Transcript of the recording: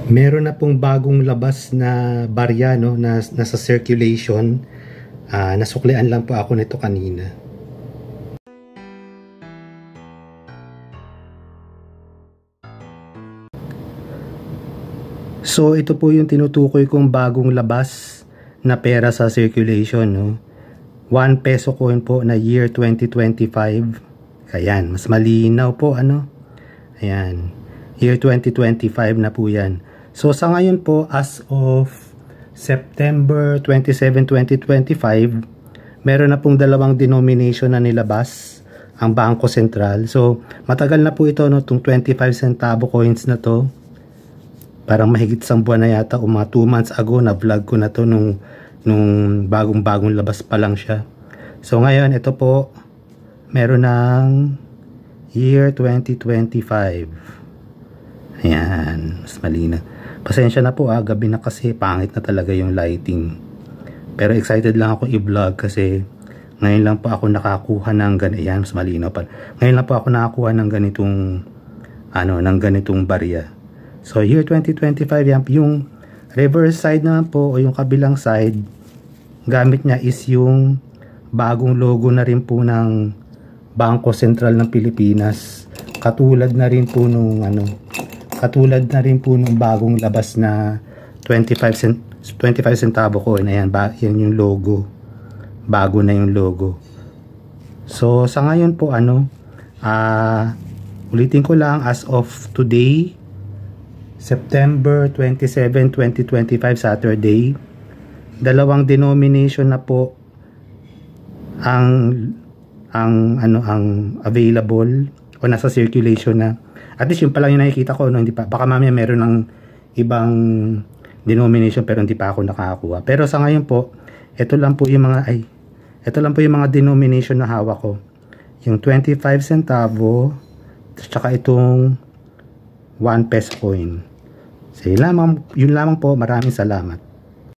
Meron na pong bagong labas na barya, no, na nasa circulation. Nasuklian lang po ako nito kanina. So ito po yung tinutukoy kong bagong labas na pera sa circulation, no. 1 peso coin po na year 2025. Ayan, mas malinaw po, ano. Ayan, year 2025 na po yan. So sa ngayon po, as of September 27, 2025, meron na pong dalawang denomination na nilabas ang Bangko Sentral. So matagal na po ito, no, itong 25 centavo coins na to. Parang mahigit isang buwan na yata o mga 2 months ago na vlog ko na to nung bagong labas pa lang siya. So ngayon, ito po, meron ng year 2025. Ayan, mas malinaw. Pasensya na po, gabi na kasi pangit na talaga yung lighting. Pero excited lang ako i-vlog kasi ngayon lang po ako nakakuha ng ganito. Ayan, mas malinaw pa. Ngayon lang po ako nakakuha ng ganitong barya. So year 2025, yan, yung reverse side naman po o yung kabilang side, gamit niya is yung bagong logo na rin po ng Bangko Sentral ng Pilipinas. Katulad na rin po nung bagong labas na 25 centavo coin. Ayan, yan yung logo. Bago na yung logo. So sa ngayon po, ulitin ko lang, as of today, September 27, 2025, Saturday, dalawang denomination na po ang available o nasa circulation na. At least yung pa lang yung nakikita ko, no, hindi pa, baka mamaya meron ng ibang denomination pero hindi pa ako nakakakuha. Pero sa ngayon po, ito lang po yung mga denomination na hawak ko. Yung 25 centavo, tsaka itong 1 peso coin. So yun lamang po, maraming salamat.